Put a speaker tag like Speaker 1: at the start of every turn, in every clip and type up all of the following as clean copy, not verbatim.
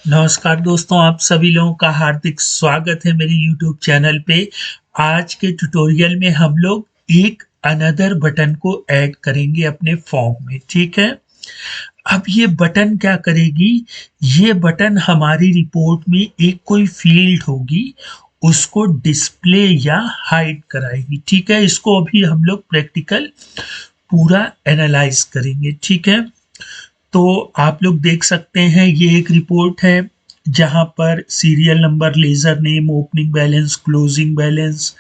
Speaker 1: नमस्कार दोस्तों, आप सभी लोगों का हार्दिक स्वागत है मेरे YouTube चैनल पे। आज के ट्यूटोरियल में हम लोग एक अनदर बटन को ऐड करेंगे अपने फॉर्म में, ठीक है? अब ये बटन क्या करेगी? ये बटन हमारी रिपोर्ट में एक कोई फील्ड होगी, उसको डिस्प्ले या हाइड कराएगी, ठीक है? इसको अभी हम लोग प्रैक्टिकल पूरा एनालाइज करेंगे, ठीक है? तो आप लोग देख सकते हैं ये एक रिपोर्ट है जहां पर serial number, ledger name, opening balance, closing balance,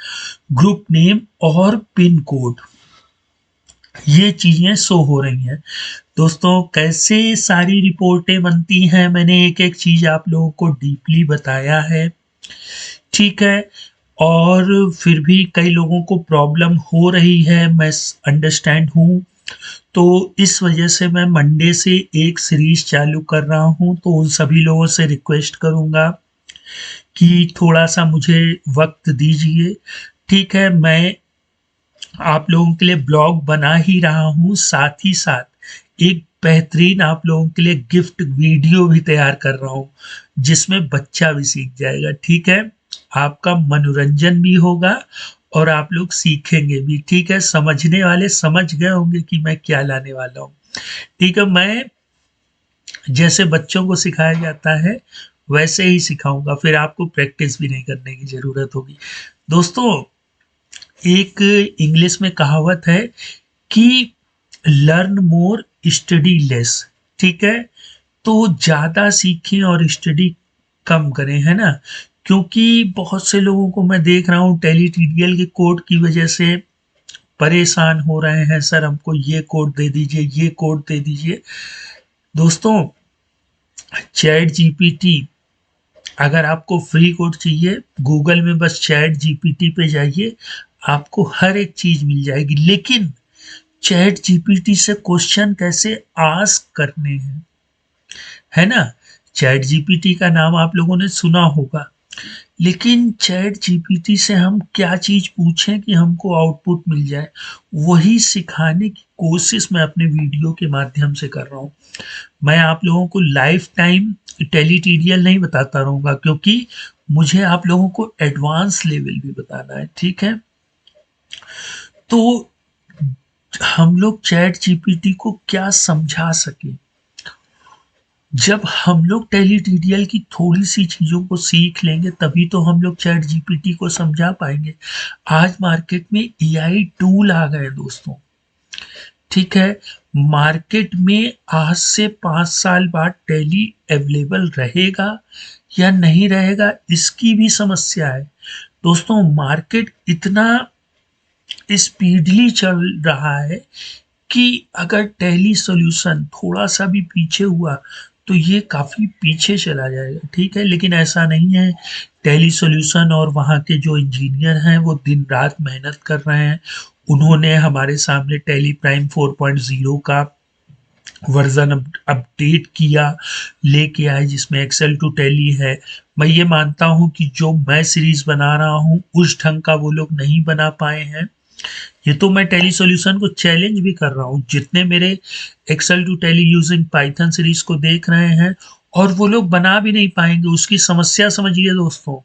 Speaker 1: group name और पिन कोड, ये चीजें शो हो रही हैं। दोस्तों, कैसे सारी रिपोर्टें बनती हैं मैंने एक एक चीज आप लोगों को डीपली बताया है, ठीक है? और फिर भी कई लोगों को प्रॉब्लम हो रही है, मैं अंडरस्टैंड हूँ। तो इस वजह से मैं मंडे से एक सीरीज चालू कर रहा हूँ, तो उन सभी लोगों से रिक्वेस्ट करूँगा कि थोड़ा सा मुझे वक्त दीजिए, ठीक है? मैं आप लोगों के लिए ब्लॉग बना ही रहा हूँ, साथ ही साथ एक बेहतरीन आप लोगों के लिए गिफ्ट वीडियो भी तैयार कर रहा हूँ जिसमें बच्चा भी सीख जाएगा, ठीक है? आपका मनोरंजन भी होगा और आप लोग सीखेंगे भी, ठीक है? समझने वाले समझ गए होंगे कि मैं क्या लाने वाला हूँ, ठीक है? मैं जैसे बच्चों को सिखाया जाता है वैसे ही सिखाऊंगा, फिर आपको प्रैक्टिस भी नहीं करने की जरूरत होगी। दोस्तों, एक इंग्लिश में कहावत है कि लर्न मोर स्टडी लेस, ठीक है? तो ज्यादा सीखें और स्टडी कम करें, है ना? क्योंकि बहुत से लोगों को मैं देख रहा हूँ टेली टीडीएल के कोड की वजह से परेशान हो रहे हैं, सर हमको ये कोड दे दीजिए, ये कोड दे दीजिए। दोस्तों, चैट जीपीटी, अगर आपको फ्री कोड चाहिए, गूगल में बस चैट जीपीटी पे जाइए, आपको हर एक चीज मिल जाएगी। लेकिन चैट जीपीटी से क्वेश्चन कैसे आस्क करने हैं, है ना? चैट जीपीटी का नाम आप लोगों ने सुना होगा, लेकिन चैट जीपीटी से हम क्या चीज पूछें कि हमको आउटपुट मिल जाए, वही सिखाने की कोशिश मैं अपने वीडियो के माध्यम से कर रहा हूँ। मैं आप लोगों को लाइफ टाइम टेलीटीरियल नहीं बताता रहूंगा, क्योंकि मुझे आप लोगों को एडवांस लेवल भी बताना है, ठीक है? तो हम लोग चैट जीपीटी को क्या समझा सके, जब हम लोग टेलीटीरियल की थोड़ी सी चीजों को सीख लेंगे तभी तो हम लोग चैट जीपीटी को समझा पाएंगे। आज मार्केट में एआई टूल आ गए दोस्तों, ठीक है? मार्केट में आज से 5 साल बाद टैली अवेलेबल रहेगा या नहीं रहेगा, इसकी भी समस्या है। दोस्तों, मार्केट इतना स्पीडली चल रहा है कि अगर टैली सॉल्यूशन थोड़ा सा भी पीछे हुआ तो ये काफी पीछे चला जाएगा, ठीक है? लेकिन ऐसा नहीं है। टैली सॉल्यूशन और वहाँ के जो इंजीनियर हैं वो दिन रात मेहनत कर रहे हैं। उन्होंने हमारे सामने टैली प्राइम 4.0 का वर्जन अपडेट किया, लेके आए, जिसमें एक्सेल टू टैली है। मैं ये मानता हूँ कि जो मैं सीरीज बना रहा हूँ उस ढंग का वो लोग नहीं बना पाए हैं। ये तो मैं टैली सॉल्यूशन को चैलेंज भी कर रहा हूँ, जितने मेरे Excel to Tally using Python series को देख रहे हैं, और वो लोग बना भी नहीं पाएंगे। उसकी समस्या समझिए दोस्तों,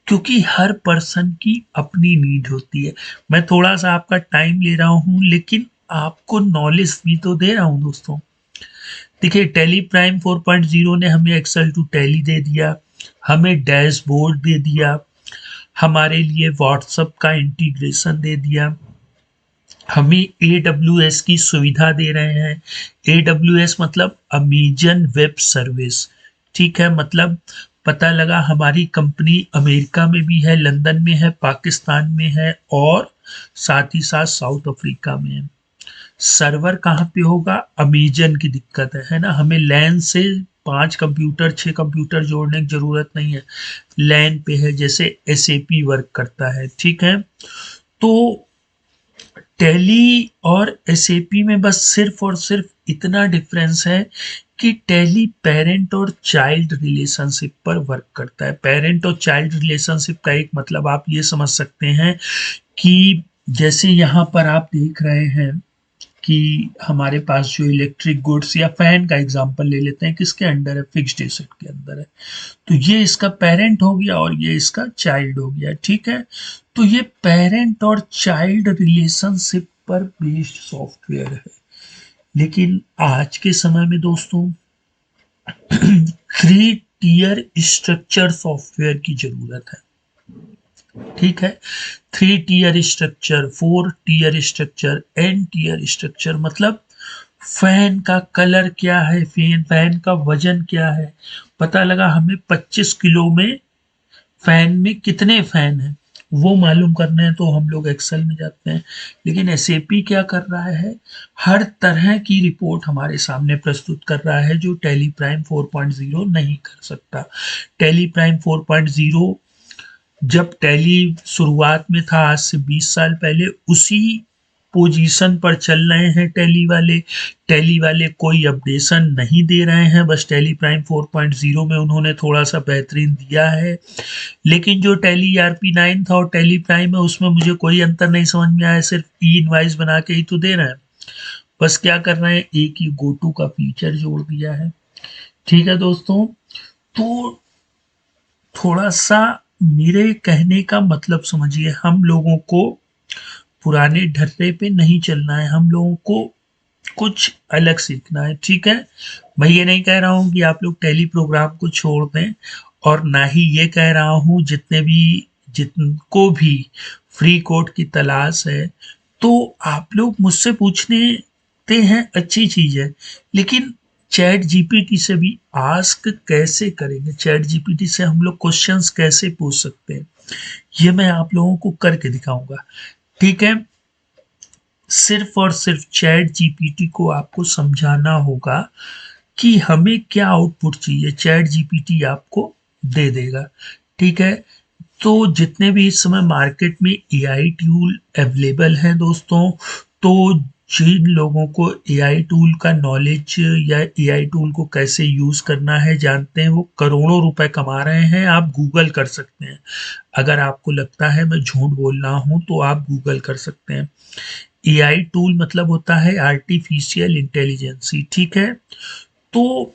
Speaker 1: क्योंकि हर पर्सन की अपनी नीड होती है। मैं थोड़ा सा आपका टाइम ले रहा हूँ, लेकिन आपको नॉलेज भी तो दे रहा हूँ दोस्तों। देखिए, टैली प्राइम 4.0 ने हमें एक्सेल टू टैली दे दिया, हमें डैशबोर्ड दे दिया, हमारे लिए व्हाट्सएप का इंटीग्रेशन दे दिया, हमें AWS की सुविधा दे रहे हैं। AWS मतलब अमेजन वेब सर्विस, ठीक है? मतलब पता लगा हमारी कंपनी अमेरिका में भी है, लंदन में है, पाकिस्तान में है और साथ ही साथ साउथ अफ्रीका में है। सर्वर कहाँ पे होगा? अमेजन की दिक्कत है ना? हमें लैन से 5 कंप्यूटर 6 कंप्यूटर जोड़ने की जरूरत नहीं है, लैन पे है, जैसे SAP वर्क करता है, ठीक है? तो टैली और SAP में बस सिर्फ और सिर्फ इतना डिफरेंस है कि टैली पेरेंट और चाइल्ड रिलेशनशिप पर वर्क करता है। पेरेंट और चाइल्ड रिलेशनशिप का एक मतलब आप ये समझ सकते हैं कि जैसे यहाँ पर आप देख रहे हैं कि हमारे पास जो इलेक्ट्रिक गुड्स या फैन का एग्जांपल ले लेते हैं, किसके अंडर है, फिक्स्ड एसेट के अंदर है। तो ये इसका पेरेंट हो गया और ये इसका चाइल्ड हो गया, ठीक है। तो ये पेरेंट और चाइल्ड रिलेशनशिप पर बेस्ड सॉफ्टवेयर है। लेकिन आज के समय में दोस्तों 3 टियर स्ट्रक्चर सॉफ्टवेयर की जरूरत है, ठीक है। 3 tier structure, 4 tier structure, N tier structure, मतलब फैन का कलर क्या है, फैन का वजन क्या है, पता लगा हमें 25 किलो में फैन में कितने फैन हैं वो मालूम करने हैं तो हम लोग एक्सेल में जाते हैं। लेकिन एसएपी क्या कर रहा है, हर तरह की रिपोर्ट हमारे सामने प्रस्तुत कर रहा है जो टैली प्राइम 4.0 नहीं कर सकता। टैली प्राइम 4.0 जब टैली शुरुआत में था आज से 20 साल पहले, उसी पोजीशन पर चल रहे हैं टैली वाले कोई अपडेशन नहीं दे रहे हैं, बस टैली प्राइम 4.0 में उन्होंने थोड़ा सा बेहतरीन दिया है। लेकिन जो टैली ERP9 था और टैली प्राइम है उसमें मुझे कोई अंतर नहीं समझ में आया, सिर्फ ई इनवाइस बना के ही तो दे रहे हैं। बस क्या कर रहे हैं, एक ही गोटू का फीचर जोड़ दिया है, ठीक है दोस्तों। तो थोड़ा सा मेरे कहने का मतलब समझिए, हम लोगों को पुराने ढर्रे पे नहीं चलना है, हम लोगों को कुछ अलग सीखना है, ठीक है। मैं ये नहीं कह रहा हूँ कि आप लोग टैली प्रोग्राम को छोड़ दें, और ना ही ये कह रहा हूँ जिनको भी फ्री कोड की तलाश है तो आप लोग मुझसे पूछते हैं, अच्छी चीज है। लेकिन चैट जीपीटी से भी आस्क कैसे करेंगे, चैट जीपीटी से हम लोग क्वेश्चंस कैसे पूछ सकते हैं, ये मैं आप लोगों को करके दिखाऊंगा, ठीक है। सिर्फ और सिर्फ चैट जीपीटी को आपको समझाना होगा कि हमें क्या आउटपुट चाहिए, चैट जीपीटी आपको दे देगा, ठीक है। तो जितने भी इस समय मार्केट में एआई टूल अवेलेबल हैं दोस्तों, तो जिन लोगों को एआई टूल का नॉलेज या एआई टूल को कैसे यूज करना है जानते हैं, वो करोड़ों रुपए कमा रहे हैं। आप गूगल कर सकते हैं, अगर आपको लगता है मैं झूठ बोल रहा हूं तो आप गूगल कर सकते हैं। एआई टूल मतलब होता है आर्टिफिशियल इंटेलिजेंसी, ठीक है। तो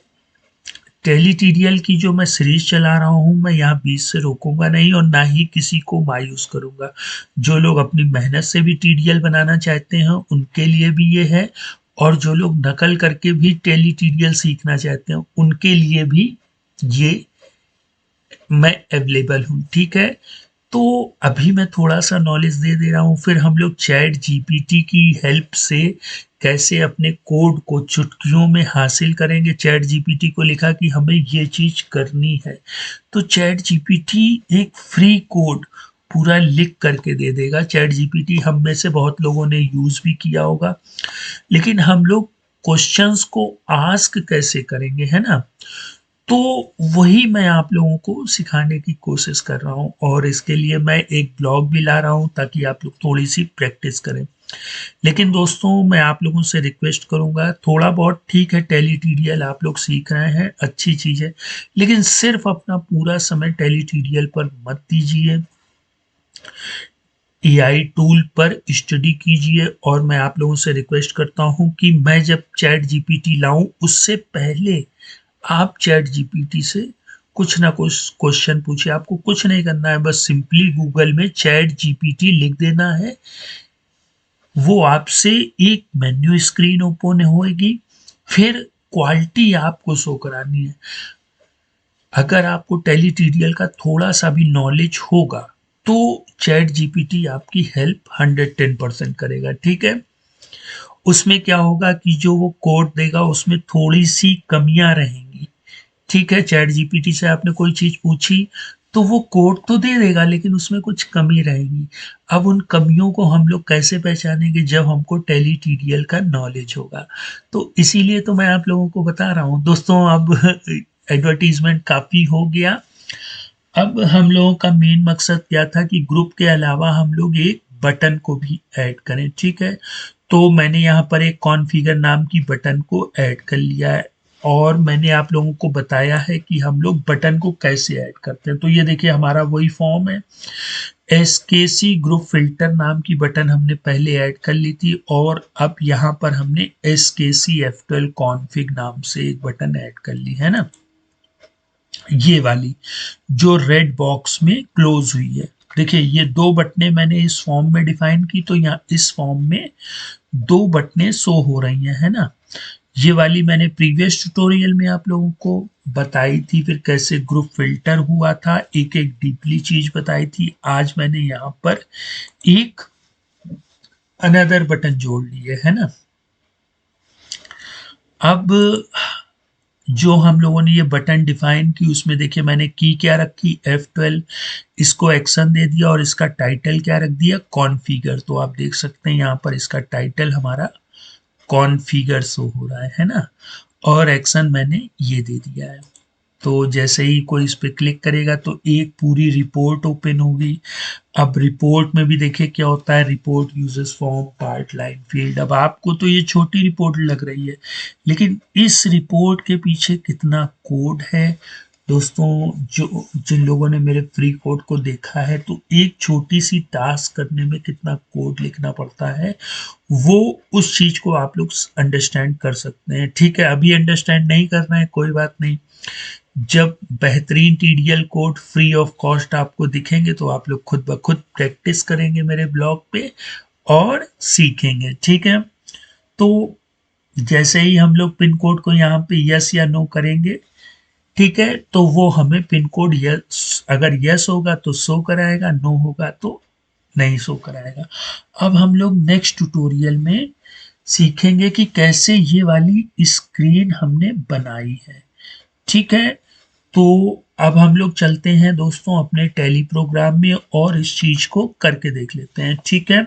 Speaker 1: टेलीटीरियल की जो मैं सीरीज चला रहा हूँ, मैं यहाँ बीच से रोकूंगा नहीं और ना ही किसी को मायूस करूंगा। जो लोग अपनी मेहनत से भी टीडीएल बनाना चाहते हैं उनके लिए भी ये है, और जो लोग नकल करके भी टेलीटीरियल सीखना चाहते हैं उनके लिए भी ये मैं अवेलेबल हूँ, ठीक है। तो अभी मैं थोड़ा सा नॉलेज दे रहा हूँ, फिर हम लोग चैट जीपीटी की हेल्प से कैसे अपने कोड को चुटकियों में हासिल करेंगे। चैट जीपीटी को लिखा कि हमें ये चीज करनी है, तो चैट जीपीटी एक फ्री कोड पूरा लिख करके दे देगा। चैट जीपीटी हम में से बहुत लोगों ने यूज भी किया होगा, लेकिन हम लोग क्वेश्चंस को आस्क कैसे करेंगे, है ना। तो वही मैं आप लोगों को सिखाने की कोशिश कर रहा हूँ, और इसके लिए मैं एक ब्लॉग भी ला रहा हूँ ताकि आप लोग थोड़ी सी प्रैक्टिस करें। लेकिन दोस्तों मैं आप लोगों से रिक्वेस्ट करूंगा, थोड़ा बहुत ठीक है टेलीटीरियल आप लोग सीख रहे हैं, अच्छी चीज है, लेकिन सिर्फ अपना पूरा समय टेलीटीरियल पर मत दीजिए, एआई टूल पर स्टडी कीजिए। और मैं आप लोगों से रिक्वेस्ट करता हूं कि मैं जब चैट जीपीटी लाऊं उससे पहले आप चैट जीपीटी से कुछ ना कुछ क्वेश्चन पूछिए। आपको कुछ नहीं करना है, बस सिंपली गूगल में चैट जीपीटी लिख देना है, वो आपसे एक मेन्यू स्क्रीन ओपन होगी, फिर क्वालिटी आपको शो करानी है। अगर आपको टेलीटीरियल का थोड़ा सा भी नॉलेज होगा तो चैट जीपीटी आपकी हेल्प 110% करेगा, ठीक है। उसमें क्या होगा कि जो वो कोड देगा उसमें थोड़ी सी कमियां रहेंगी, ठीक है। चैट जीपीटी से आपने कोई चीज पूछी तो वो कोड तो दे देगा लेकिन उसमें कुछ कमी रहेगी। अब उन कमियों को हम लोग कैसे पहचानेंगे, जब हमको टेलीटीरियल का नॉलेज होगा। तो इसीलिए तो मैं आप लोगों को बता रहा हूँ दोस्तों। अब एडवर्टीजमेंट काफी हो गया, अब हम लोगों का मेन मकसद क्या था कि ग्रुप के अलावा हम लोग एक बटन को भी ऐड करें, ठीक है। तो मैंने यहाँ पर एक कॉन्फ़िगर नाम की बटन को ऐड कर लिया है। और मैंने आप लोगों को बताया है कि हम लोग बटन को कैसे ऐड करते हैं। तो ये देखिए हमारा वही फॉर्म है। एसकेसी ग्रुप फिल्टर नाम की बटन हमने पहले ऐड कर ली थी और अब यहाँ पर हमने एसकेसी F12 कॉन्फ़िग नाम से एक बटन ऐड कर ली है ना, ये वाली जो रेड बॉक्स में क्लोज हुई है। देखिए ये दो बटनें मैंने इस फॉर्म में डिफाइन की, तो यहाँ इस फॉर्म में दो बटनें शो हो रही हैं, है ना। ये वाली मैंने प्रीवियस ट्यूटोरियल में आप लोगों को बताई थी, फिर कैसे ग्रुप फिल्टर हुआ था, एक एक डीपली चीज बताई थी। आज मैंने यहाँ पर एक अनदर बटन जोड़ लिए है ना। अब जो हम लोगों ने ये बटन डिफाइन की उसमें देखिए मैंने की क्या रखी, F12, इसको एक्शन दे दिया और इसका टाइटल क्या रख दिया, कॉन्फ़िगर। तो आप देख सकते हैं यहाँ पर इसका टाइटल हमारा कॉन्फ़िगर शो हो रहा है ना, और एक्शन मैंने ये दे दिया है। तो जैसे ही कोई इस पे क्लिक करेगा तो एक पूरी रिपोर्ट ओपन होगी। अब रिपोर्ट में भी देखिए क्या होता है, report users form part line field. अब आपको तो ये छोटी रिपोर्ट लग रही है, लेकिन इस रिपोर्ट के पीछे कितना कोड है दोस्तों। जो जिन लोगों ने मेरे फ्री कोड को देखा है, तो एक छोटी सी टास्क करने में कितना कोड लिखना पड़ता है, वो उस चीज को आप लोग अंडरस्टैंड कर सकते हैं। ठीक है, अभी अंडरस्टैंड नहीं करना है, कोई बात नहीं। जब बेहतरीन TDL code free of cost आपको दिखेंगे तो आप लोग खुद ब खुद प्रैक्टिस करेंगे मेरे ब्लॉग पे और सीखेंगे। ठीक है, तो जैसे ही हम लोग पिन कोड को यहाँ पे यस या नो करेंगे, ठीक है, तो वो हमें पिन कोड यस, अगर यस होगा तो शो कराएगा, नो होगा तो नहीं शो कराएगा। अब हम लोग नेक्स्ट ट्यूटोरियल में सीखेंगे कि कैसे ये वाली स्क्रीन हमने बनाई है। ठीक है, तो अब हम लोग चलते हैं दोस्तों अपने टैली प्रोग्राम में और इस चीज को करके देख लेते हैं। ठीक है,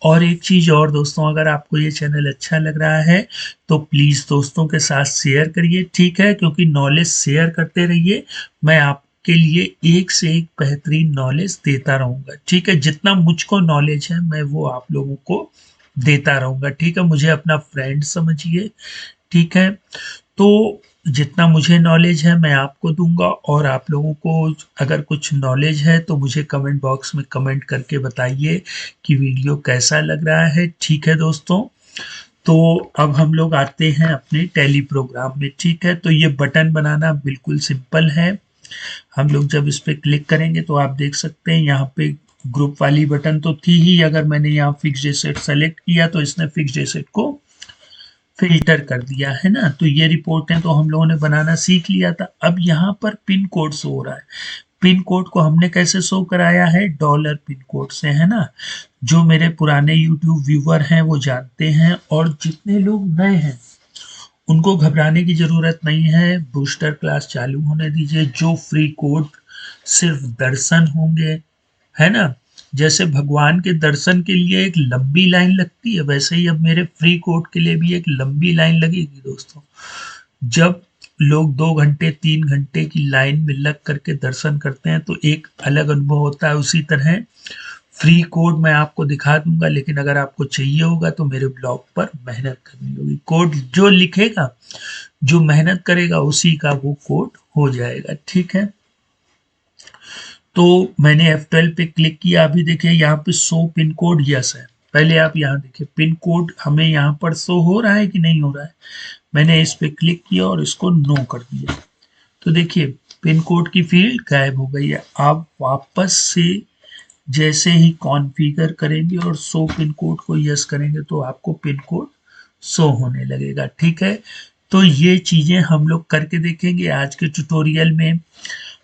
Speaker 1: और एक चीज और दोस्तों, अगर आपको ये चैनल अच्छा लग रहा है तो प्लीज दोस्तों के साथ शेयर करिए। ठीक है, क्योंकि नॉलेज शेयर करते रहिए, मैं आपके लिए एक से एक बेहतरीन नॉलेज देता रहूंगा। ठीक है, जितना मुझको नॉलेज है मैं वो आप लोगों को देता रहूंगा। ठीक है, मुझे अपना फ्रेंड समझिए। ठीक है, तो जितना मुझे नॉलेज है मैं आपको दूंगा, और आप लोगों को अगर कुछ नॉलेज है तो मुझे कमेंट बॉक्स में कमेंट करके बताइए कि वीडियो कैसा लग रहा है। ठीक है दोस्तों, तो अब हम लोग आते हैं अपने टैली प्रोग्राम में। ठीक है, तो ये बटन बनाना बिल्कुल सिंपल है। हम लोग जब इस पे क्लिक करेंगे तो आप देख सकते हैं यहाँ पे ग्रुप वाली बटन तो थी ही, अगर मैंने यहाँ फिक्स एसेट सेलेक्ट किया तो इसने फिक्स एसेट को फिल्टर कर दिया है ना। तो ये रिपोर्टें तो हम लोगों ने बनाना सीख लिया था। अब यहाँ पर पिन कोड शो हो रहा है। पिन कोड को हमने कैसे शो कराया है, डॉलर पिन कोड से, है ना। जो मेरे पुराने यूट्यूब व्यूवर हैं वो जानते हैं, और जितने लोग नए हैं उनको घबराने की जरूरत नहीं है। बूस्टर क्लास चालू होने दीजिए। जो फ्री कोड सिर्फ दर्शन होंगे, है ना, जैसे भगवान के दर्शन के लिए एक लंबी लाइन लगती है, वैसे ही अब मेरे फ्री कोड के लिए भी एक लंबी लाइन लगेगी दोस्तों। जब लोग 2 घंटे 3 घंटे की लाइन में लग करके दर्शन करते हैं तो एक अलग अनुभव होता है। उसी तरह फ्री कोड मैं आपको दिखा दूंगा, लेकिन अगर आपको चाहिए होगा तो मेरे ब्लॉग पर मेहनत करनी होगी। कोड जो लिखेगा, जो मेहनत करेगा, उसी का वो कोड हो जाएगा। ठीक है, तो मैंने F12 पे क्लिक किया। अभी देखिए यहाँ पे शो पिन कोड यस है। पहले आप यहाँ देखिए पिन कोड हमें यहाँ पर शो हो रहा है कि नहीं हो रहा है। मैंने इस पे क्लिक किया और इसको नो कर दिया, तो देखिए पिन कोड की फील्ड गायब हो गई है। आप वापस से जैसे ही कॉन्फ़िगर करेंगे और शो पिन कोड को यस करेंगे तो आपको पिन कोड शो होने लगेगा। ठीक है, तो ये चीजें हम लोग करके देखेंगे आज के ट्यूटोरियल में।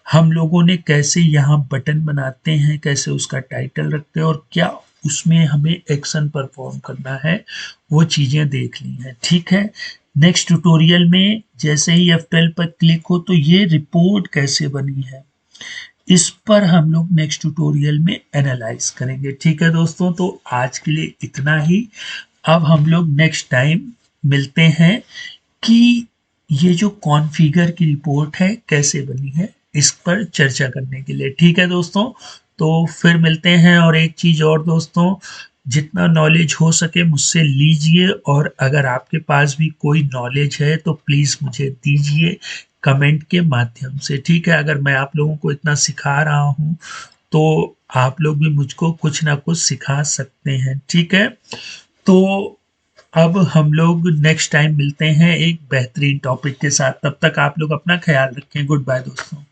Speaker 1: हम लोगों ने कैसे यहाँ बटन बनाते हैं, कैसे उसका टाइटल रखते हैं, और क्या उसमें हमें एक्शन परफॉर्म करना है, वो चीजें देख ली हैं। ठीक है, नेक्स्ट ट्यूटोरियल में जैसे ही F12 पर क्लिक हो तो ये रिपोर्ट कैसे बनी है, इस पर हम लोग नेक्स्ट ट्यूटोरियल में एनालाइज करेंगे। ठीक है दोस्तों, तो आज के लिए इतना ही। अब हम लोग नेक्स्ट टाइम मिलते हैं कि ये जो कॉन्फ़िगर की रिपोर्ट है कैसे बनी है, इस पर चर्चा करने के लिए। ठीक है दोस्तों, तो फिर मिलते हैं। और एक चीज और दोस्तों, जितना नॉलेज हो सके मुझसे लीजिए, और अगर आपके पास भी कोई नॉलेज है तो प्लीज़ मुझे दीजिए कमेंट के माध्यम से, ठीक है? अगर मैं आप लोगों को इतना सिखा रहा हूँ तो आप लोग भी मुझको कुछ ना कुछ सिखा सकते हैं, ठीक है? तो अब हम लोग नेक्स्ट टाइम मिलते हैं एक बेहतरीन टॉपिक के साथ। तब तक आप लोग अपना ख्याल रखें। गुड बाय दोस्तों।